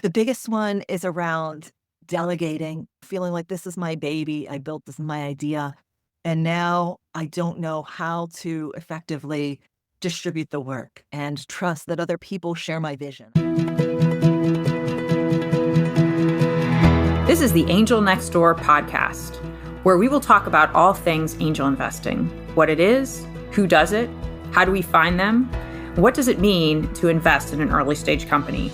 The biggest one is around delegating, feeling like this is my baby. I built this, my idea. And now I don't know how to effectively distribute the work and trust that other people share my vision. This is the Angel Next Door podcast, where we will talk about all things angel investing. What it is, who does it, how do we find them, what does it mean to invest in an early stage company?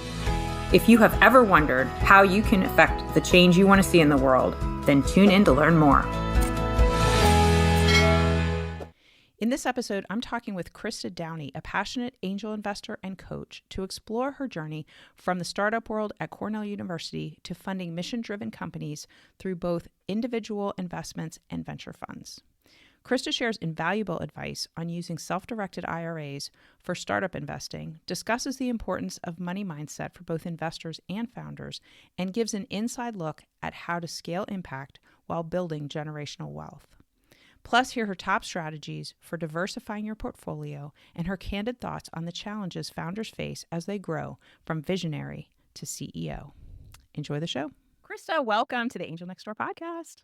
If you have ever wondered how you can affect the change you want to see in the world, then tune in to learn more. In this episode, I'm talking with Christa Downey, a passionate angel investor and coach, to explore her journey from the startup world at Cornell University to funding mission-driven companies through both individual investments and venture funds. Christa shares invaluable advice on using self-directed IRAs for startup investing, discusses the importance of money mindset for both investors and founders, and gives an inside look at how to scale impact while building generational wealth. Plus, hear her top strategies for diversifying your portfolio and her candid thoughts on the challenges founders face as they grow from visionary to CEO. Enjoy the show. Christa, welcome to the Angel Next Door podcast.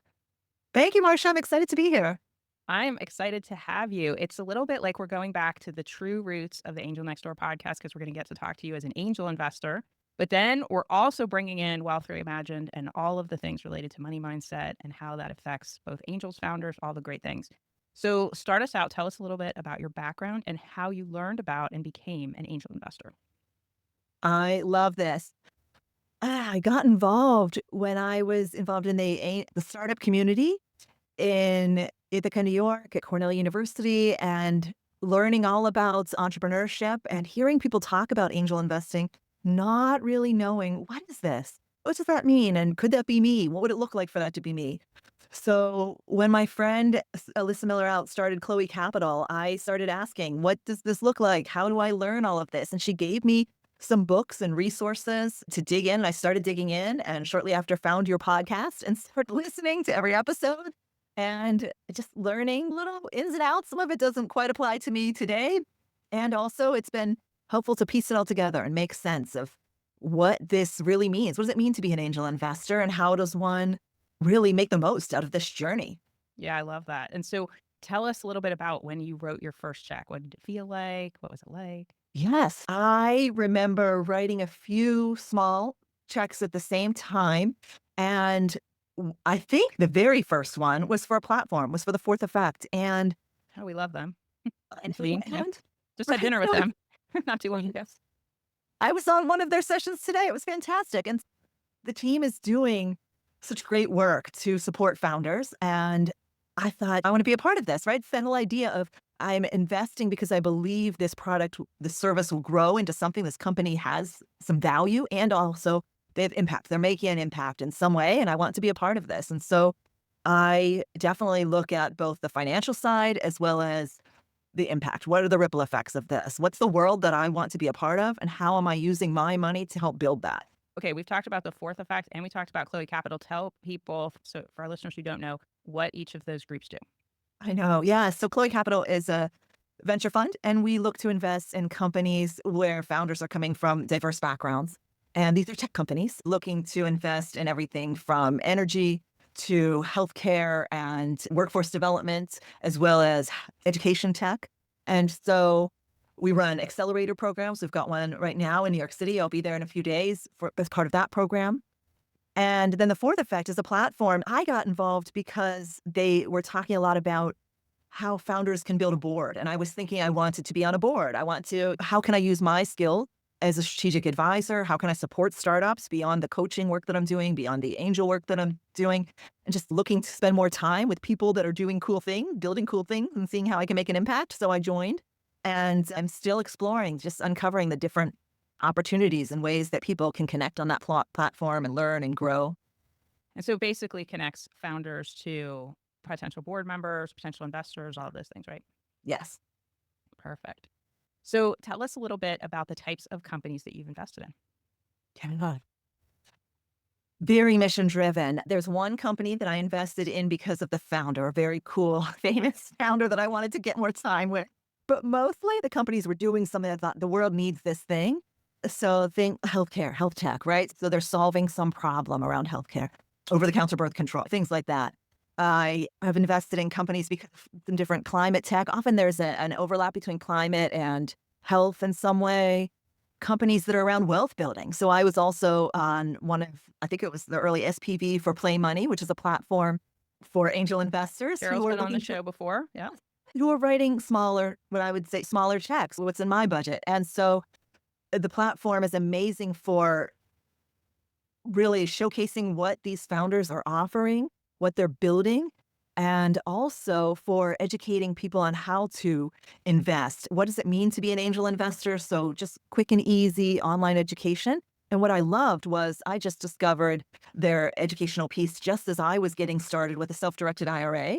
Thank you, Marsha. I'm excited to be here. I'm excited to have you. It's a little bit like we're going back to the true roots of the Angel Next Door podcast because we're going to get to talk to you as an angel investor. But then we're also bringing in Wealth Reimagined and all of the things related to money mindset and how that affects both angels, founders, all the great things. So start us out. Tell us a little bit about your background and how you learned about and became an angel investor. I love this. I got involved when I was involved in the startup community in Ithaca, New York at Cornell University, and learning all about entrepreneurship and hearing people talk about angel investing, not really knowing, what is this? What does that mean? And could that be me? What would it look like for that to be me? So when my friend Alyssa Miller out started Chloe Capital, I started asking, what does this look like? How do I learn all of this? And she gave me some books and resources to dig in. I started digging in, and shortly after found your podcast and started listening to every episode and just learning little ins and outs. Some of it doesn't quite apply to me today. And also it's been helpful to piece it all together and make sense of what this really means. What does it mean to be an angel investor, and how does one really make the most out of this journey? Yeah, I love that. And so tell us a little bit about when you wrote your first check. What did it feel like? What was it like? Yes, I remember writing a few small checks at the same time. And I think the very first one was for a platform, was for the Fourth Effect. And Oh, we love them. and, Just had dinner with them not too long ago. I was on one of their sessions today. It was fantastic. And the team is doing such great work to support founders. And I thought, I want to be a part of this, right? It's that whole idea of I'm investing because I believe this product, the service will grow into something, this company has some value, and also they have impact. They're making an impact in some way, and I want to be a part of this. And so I definitely look at both the financial side as well as the impact. What are the ripple effects of this? What's the world that I want to be a part of? And how am I using my money to help build that? Okay, we've talked about the Fourth Effect and we talked about Chloe Capital. Tell people, so for our listeners who don't know, what each of those groups do. I know. Yeah. So Chloe Capital is a venture fund, and we look to invest in companies where founders are coming from diverse backgrounds. And these are tech companies looking to invest in everything from energy to healthcare and workforce development, as well as education tech. And so we run accelerator programs. We've got one right now in New York City. I'll be there in a few days as part of that program. And then the Fourth Effect is a platform. I got involved because they were talking a lot about how founders can build a board. And I was thinking I wanted to be on a board. How can I use my skill as a strategic advisor? How can I support startups beyond the coaching work that I'm doing, beyond the angel work that I'm doing, and just looking to spend more time with people that are doing cool things, building cool things, and seeing how I can make an impact. So I joined, and I'm still exploring, just uncovering the different opportunities and ways that people can connect on that platform and learn and grow. And so basically connects founders to potential board members, potential investors, all of those things, right? Yes. Perfect. So tell us a little bit about the types of companies that you've invested in. Yeah. Very mission driven. There's one company that I invested in because of the founder, a very cool, famous founder that I wanted to get more time with. But mostly the companies were doing something I thought the world needs this thing. So think healthcare, health tech, right? So they're solving some problem around healthcare, over-the-counter birth control, things like that. I have invested in companies because of some different climate tech. Often there's an overlap between climate and health in some way. Companies that are around wealth building. So I was also on one of, I think it was the early SPV for Play Money, which is a platform for angel investors Carol's been on the show before. Yeah. who are writing smaller, what I would say, smaller checks, what's in my budget. And so the platform is amazing for really showcasing what these founders are offering, what they're building, and also for educating people on how to invest. What does it mean to be an angel investor? So just quick and easy online education. And what I loved was I just discovered their educational piece just as I was getting started with a self-directed IRA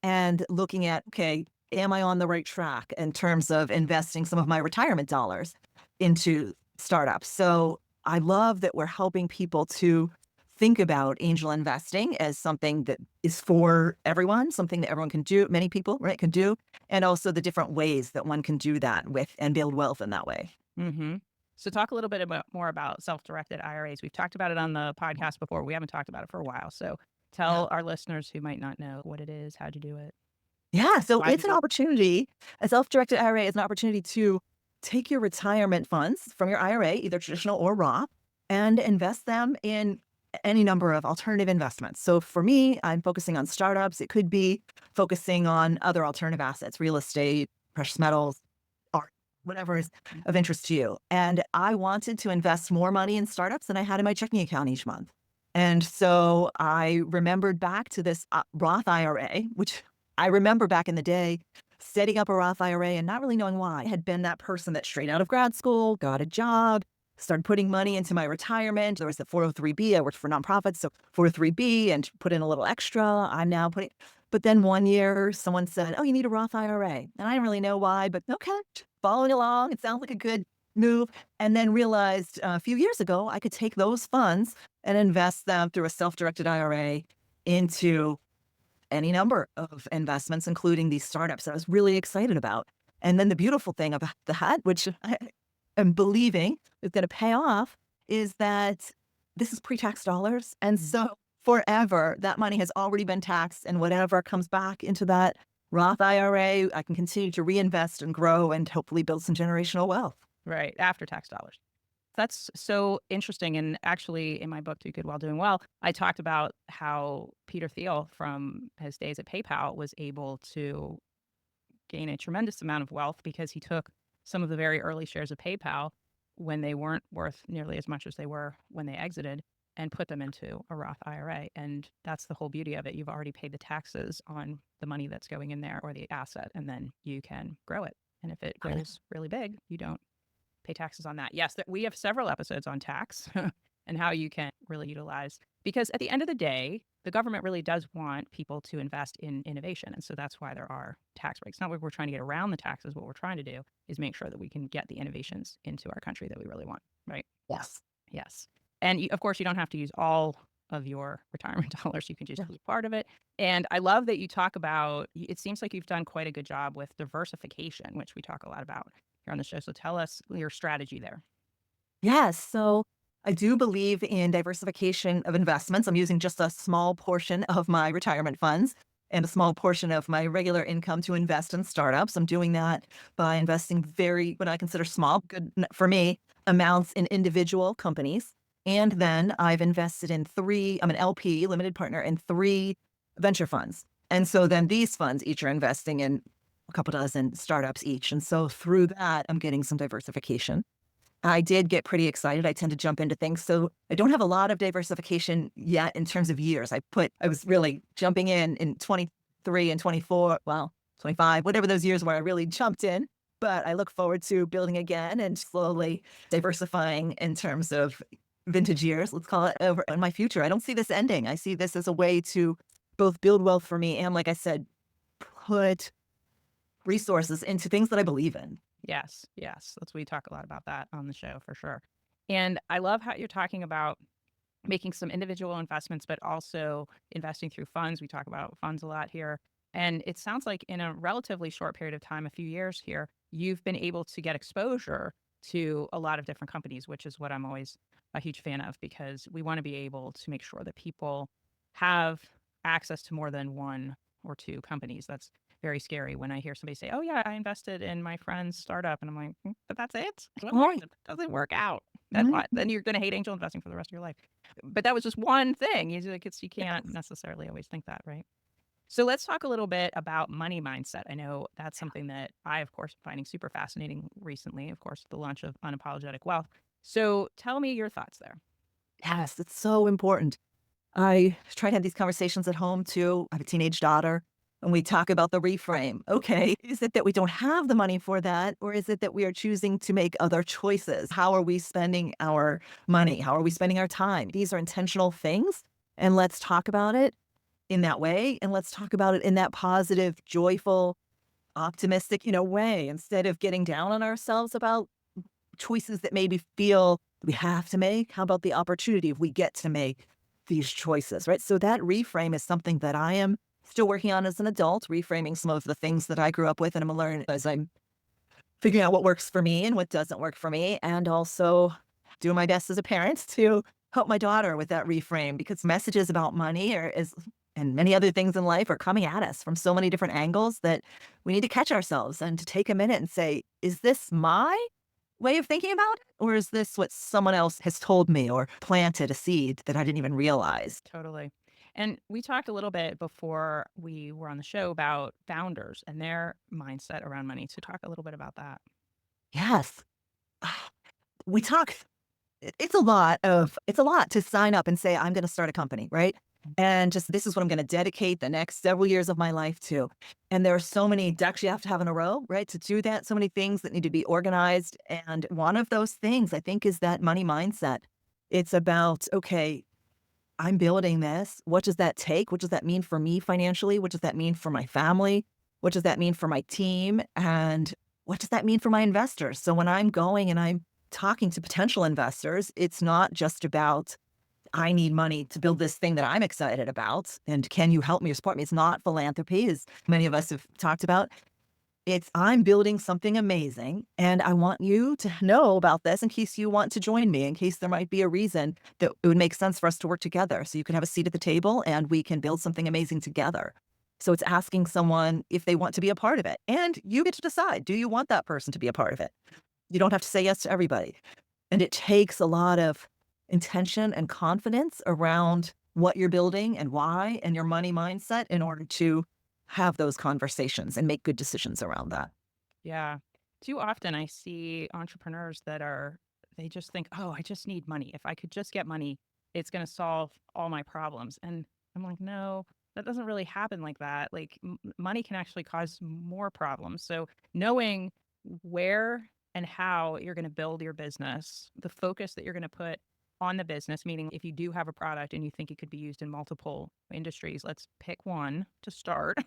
and looking at, okay, am I on the right track in terms of investing some of my retirement dollars into startups? So I love that we're helping people to think about angel investing as something that is for everyone, something that everyone can do, many people, right, can do, and also the different ways that one can do that with and build wealth in that way. Mm-hmm. So talk a little bit more about self-directed IRAs. We've talked about it on the podcast before. We haven't talked about it for a while. So tell our listeners who might not know what it is, how'd you do it? Yeah, so Why it's did an opportunity. A self-directed IRA is an opportunity to take your retirement funds from your IRA, either traditional or Roth, and invest them in any number of alternative investments. So for me, I'm focusing on startups. It could be focusing on other alternative assets, real estate, precious metals, art, whatever is of interest to you. And I wanted to invest more money in startups than I had in my checking account each month. And so I remembered back to this Roth IRA, which I remember back in the day setting up a Roth IRA and not really knowing why. I had been that person that straight out of grad school, got a job, started putting money into my retirement. There was the 403B. I worked for nonprofits, so 403B and put in a little extra. I'm now putting, but then one year someone said, oh, you need a Roth IRA. And I didn't really know why, but okay, following along. It sounds like a good move. And then realized a few years ago, I could take those funds and invest them through a self-directed IRA into any number of investments, including these startups that I was really excited about. And then the beautiful thing about that, which I am believing is going to pay off, is that this is pre-tax dollars. And so forever, that money has already been taxed, and whatever comes back into that Roth IRA, I can continue to reinvest and grow and hopefully build some generational wealth. Right. After tax dollars. That's so interesting. And actually, in my book, Do Good While Doing Well, I talked about how Peter Thiel, from his days at PayPal, was able to gain a tremendous amount of wealth because he took some of the very early shares of PayPal when they weren't worth nearly as much as they were when they exited and put them into a Roth IRA. And that's the whole beauty of it. You've already paid the taxes on the money that's going in there or the asset, and then you can grow it. And if it grows really big, you don't pay taxes on that. Yes, we have several episodes on tax and how you can really utilize, because at the end of the day, the government really does want people to invest in innovation. And so that's why there are tax breaks. Not what we're trying to get around the taxes. What we're trying to do is make sure that we can get the innovations into our country that we really want, right? Yes. Yes. And of course, you don't have to use all of your retirement dollars. You can just use part of it. And I love that you talk about, it seems like you've done quite a good job with diversification, which we talk a lot about here on the show. So tell us your strategy there. Yes. So I do believe in diversification of investments. I'm using just a small portion of my retirement funds and a small portion of my regular income to invest in startups. I'm doing that by investing what I consider small, good for me, amounts in individual companies. And then I've invested in I'm an LP, limited partner, in 3 venture funds. And so then these funds each are investing in a couple dozen startups each. And so through that, I'm getting some diversification. I did get pretty excited. I tend to jump into things. So I don't have a lot of diversification yet in terms of years. I was really jumping in 23 and 24, well, 25, whatever those years where I really jumped in. But I look forward to building again and slowly diversifying in terms of vintage years, let's call it, over in my future. I don't see this ending. I see this as a way to both build wealth for me and, like I said, put resources into things that I believe in. Yes, yes. We talk a lot about that on the show for sure. And I love how you're talking about making some individual investments, but also investing through funds. We talk about funds a lot here. And it sounds like in a relatively short period of time, a few years here, you've been able to get exposure to a lot of different companies, which is what I'm always a huge fan of, because we want to be able to make sure that people have access to more than one or two companies. That's very scary when I hear somebody say, "Oh yeah, I invested in my friend's startup," and I'm like, "But that's it? Right. It doesn't work out. Then Right. what? Then you're going to hate angel investing for the rest of your life." But that was just one thing. You can't necessarily always think that, right? So let's talk a little bit about money mindset. I know that's something that I, of course, am finding super fascinating recently. Of course, the launch of Unapologetic Wealth. So tell me your thoughts there. Yes, it's so important. I try to have these conversations at home too. I have a teenage daughter, and we talk about the reframe. Okay, is it that we don't have the money for that, or is it that we are choosing to make other choices? How are we spending our money? How are we spending our time? These are intentional things, and let's talk about it in that way, and let's talk about it in that positive, joyful, optimistic, way, instead of getting down on ourselves about choices that maybe feel we have to make. How about the opportunity if we get to make these choices, right? So that reframe is something that I am still working on as an adult, reframing some of the things that I grew up with, and I'm learning as I'm figuring out what works for me and what doesn't work for me, and also doing my best as a parent to help my daughter with that reframe, because messages about money and many other things in life are coming at us from so many different angles that we need to catch ourselves and to take a minute and say, is this my way of thinking about it? Or is this what someone else has told me or planted a seed that I didn't even realize? Totally. And we talked a little bit before we were on the show about founders and their mindset around money. So talk a little bit about that. Yes. We talk it's a lot to sign up and say, I'm going to start a company, right? And just this is what I'm going to dedicate the next several years of my life to. And there are so many ducks you have to have in a row, right? To do that, so many things that need to be organized. And one of those things I think is that money mindset. It's about, okay, I'm building this. What does that take? What does that mean for me financially? What does that mean for my family? What does that mean for my team? And what does that mean for my investors? So when I'm going and I'm talking to potential investors, it's not just about, I need money to build this thing that I'm excited about. And can you help me or support me? It's not philanthropy, as many of us have talked about. It's, I'm building something amazing, and I want you to know about this in case you want to join me, in case there might be a reason that it would make sense for us to work together. So you can have a seat at the table and we can build something amazing together. So it's asking someone if they want to be a part of it. And you get to decide, do you want that person to be a part of it? You don't have to say yes to everybody. And it takes a lot of intention and confidence around what you're building and why, and your money mindset in order to have those conversations and make good decisions around that. Yeah. Too often I see entrepreneurs they just think, oh, I just need money. If I could just get money, it's going to solve all my problems. And I'm like, no, that doesn't really happen like that. Like money can actually cause more problems. So knowing where and how you're going to build your business, the focus that you're going to put on the business, meaning if you do have a product and you think it could be used in multiple industries, let's pick one to start,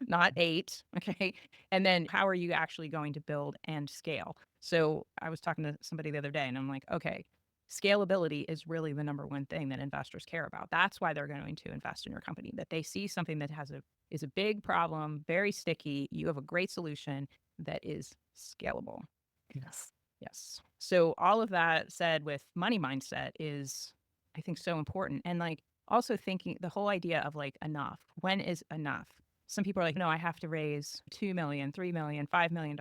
not eight. Okay. And then how are you actually going to build and scale? So I was talking to somebody the other day and I'm like, okay, scalability is really the number one thing that investors care about. That's why they're going to invest in your company, that they see something that is a big problem, very sticky. You have a great solution that is scalable. Yes. Yes. So all of that said with money mindset is, I think, so important. And like also thinking the whole idea of like enough. When is enough? Some people are like, no, I have to raise 2 million, 3 million, $5 million.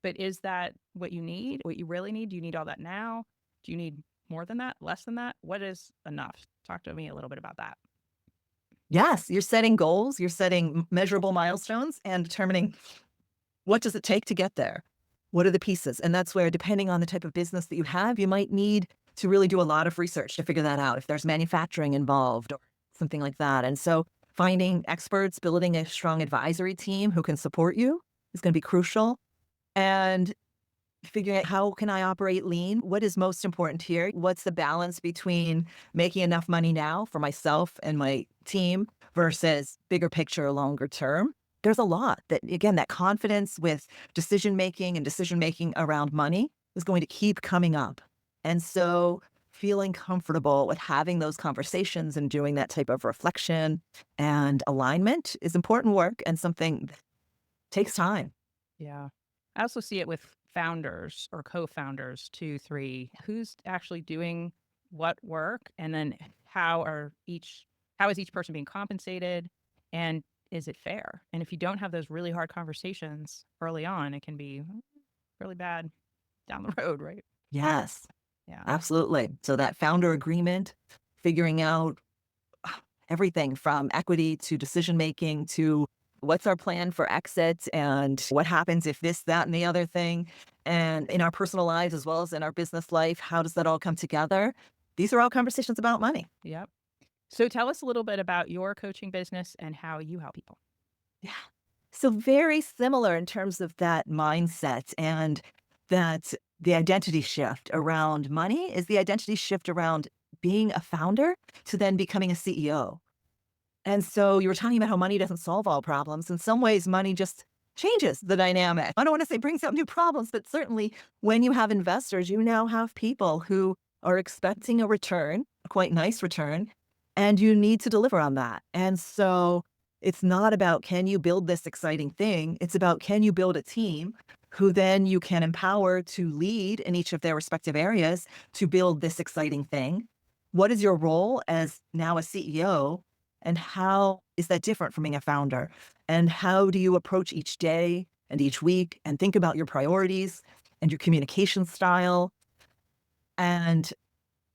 But is that what you need? What you really need? Do you need all that now? Do you need more than that? Less than that? What is enough? Talk to me a little bit about that. Yes, you're setting goals, you're setting measurable milestones and determining what does it take to get there? What are the pieces? And that's where, depending on the type of business that you have, you might need to really do a lot of research to figure that out, if there's manufacturing involved or something like that. And so finding experts, building a strong advisory team who can support you is going to be crucial. And figuring out, how can I operate lean? What is most important here? What's the balance between making enough money now for myself and my team versus bigger picture, longer term? There's a lot that, again, that confidence with decision making and decision making around money is going to keep coming up. And so feeling comfortable with having those conversations and doing that type of reflection and alignment is important work and something that takes time. Yeah. I also see it with founders or co-founders, 2, 3, who's actually doing what work, and then how is each person being compensated, and is it fair? And if you don't have those really hard conversations early on, it can be really bad down the road, right? Yes, Yeah. absolutely. So that founder agreement, figuring out everything from equity to decision making to what's our plan for exit and what happens if this, that, and the other thing. And in our personal lives as well as in our business life, how does that all come together? These are all conversations about money. Yep. So tell us a little bit about your coaching business and how you help people. Yeah. So very similar in terms of that mindset, and that the identity shift around money is the identity shift around being a founder to then becoming a CEO. And so you were talking about how money doesn't solve all problems. In some ways, money just changes the dynamic. I don't want to say brings up new problems, but certainly when you have investors, you now have people who are expecting a return, a quite nice return, and you need to deliver on that. And so it's not about can you build this exciting thing? It's about can you build a team who then you can empower to lead in each of their respective areas to build this exciting thing? What is your role as now a CEO? And how is that different from being a founder? And how do you approach each day and each week and think about your priorities and your communication style? And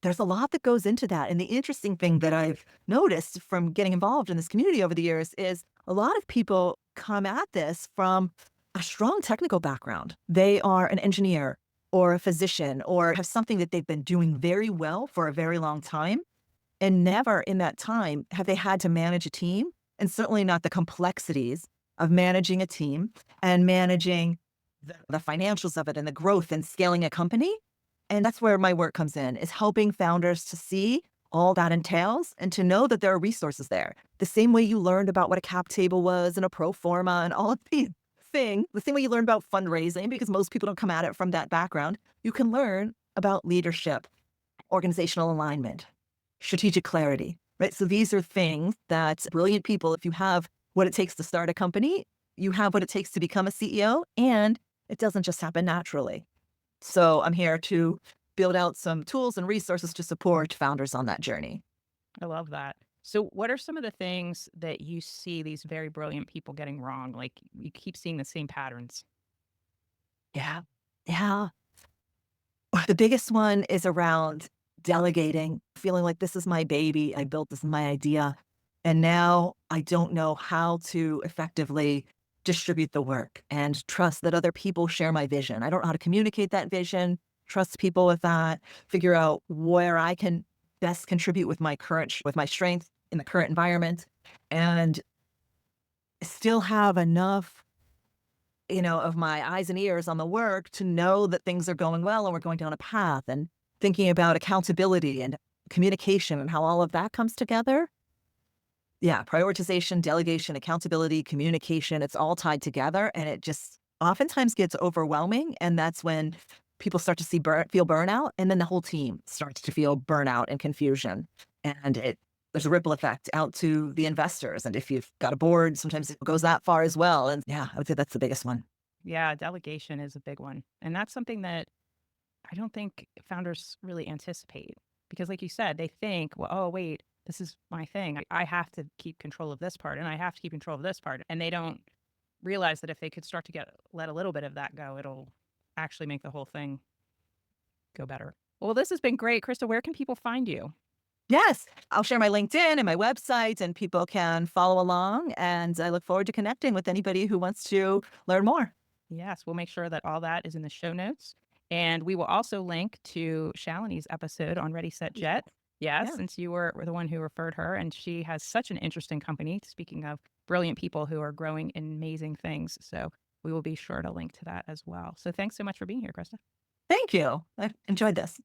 there's a lot that goes into that. And the interesting thing that I've noticed from getting involved in this community over the years is a lot of people come at this from a strong technical background. They are an engineer or a physician or have something that they've been doing very well for a very long time. And never in that time have they had to manage a team, and certainly not the complexities of managing a team and managing the financials of it and the growth and scaling a company. And that's where my work comes in, is helping founders to see all that entails and to know that there are resources there. The same way you learned about what a cap table was and a pro forma and all of these things, the same way you learn about fundraising, because most people don't come at it from that background, you can learn about leadership, organizational alignment, strategic clarity, right? So these are things that brilliant people, if you have what it takes to start a company, you have what it takes to become a CEO, and it doesn't just happen naturally. So I'm here to build out some tools and resources to support founders on that journey. I love that. So what are some of the things that you see these very brilliant people getting wrong? Like you keep seeing the same patterns. Yeah. Yeah. The biggest one is around delegating, feeling like this is my baby. I built this, my idea. And now I don't know how to effectively distribute the work and trust that other people share my vision. I don't know how to communicate that vision, trust people with that, figure out where I can best contribute with my strength in the current environment, and still have enough, of my eyes and ears on the work to know that things are going well and we're going down a path, and thinking about accountability and communication and how all of that comes together. Yeah, prioritization, delegation, accountability, communication, it's all tied together, and it just oftentimes gets overwhelming. And that's when people start to feel burnout, and then the whole team starts to feel burnout and confusion. And there's a ripple effect out to the investors. And if you've got a board, sometimes it goes that far as well. And yeah, I would say that's the biggest one. Yeah, delegation is a big one. And that's something that I don't think founders really anticipate, because like you said, they think, well, oh, wait, this is my thing. I have to keep control of this part, and I have to keep control of this part. And they don't realize that if they could start to let a little bit of that go, it'll actually make the whole thing go better. Well, this has been great. Christa, where can people find you? Yes, I'll share my LinkedIn and my website, and people can follow along. And I look forward to connecting with anybody who wants to learn more. Yes, we'll make sure that all that is in the show notes. And we will also link to Shalini's episode on Ready, Set, Jet. Yes, Yeah. since you were the one who referred her, and she has such an interesting company, speaking of brilliant people who are growing amazing things. So we will be sure to link to that as well. So thanks so much for being here, Christa. Thank you. I enjoyed this.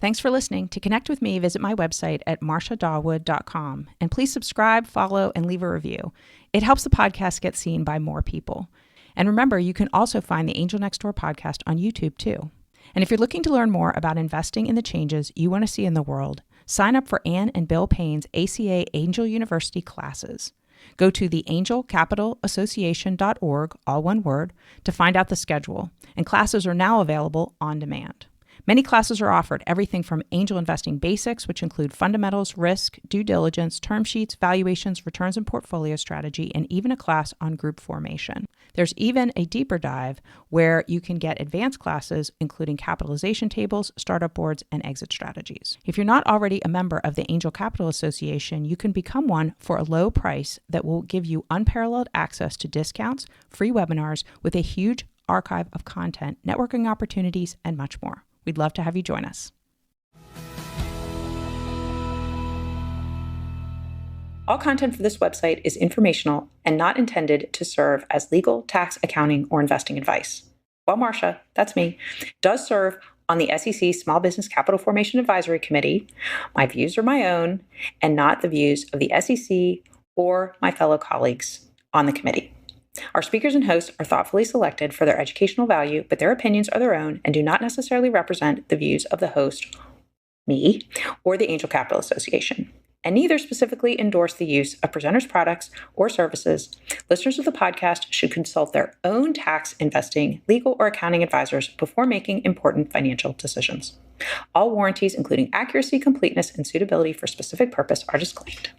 Thanks for listening. To connect with me, visit my website at marciadawood.com. And please subscribe, follow, and leave a review. It helps the podcast get seen by more people. And remember, you can also find the Angel Next Door podcast on YouTube too. And if you're looking to learn more about investing in the changes you want to see in the world, Sign up for Ann and Bill Payne's ACA Angel University classes. Go to theangelcapitalassociation.org, all one word, to find out the schedule, and classes are now available on demand. Many classes are offered, everything from angel investing basics, which include fundamentals, risk, due diligence, term sheets, valuations, returns and portfolio strategy, and even a class on group formation. There's even a deeper dive where you can get advanced classes, including capitalization tables, startup boards, and exit strategies. If you're not already a member of the Angel Capital Association, you can become one for a low price that will give you unparalleled access to discounts, free webinars with a huge archive of content, networking opportunities, and much more. We'd love to have you join us. All content for this website is informational and not intended to serve as legal, tax, accounting, or investing advice. Well, Marcia, that's me, does serve on the SEC Small Business Capital Formation Advisory Committee. My views are my own and not the views of the SEC or my fellow colleagues on the committee. Our speakers and hosts are thoughtfully selected for their educational value, but their opinions are their own and do not necessarily represent the views of the host, me, or the Angel Capital Association, and neither specifically endorse the use of presenters' products or services. Listeners of the podcast should consult their own tax, investing, legal, or accounting advisors before making important financial decisions. All warranties, including accuracy, completeness, and suitability for specific purpose, are disclaimed.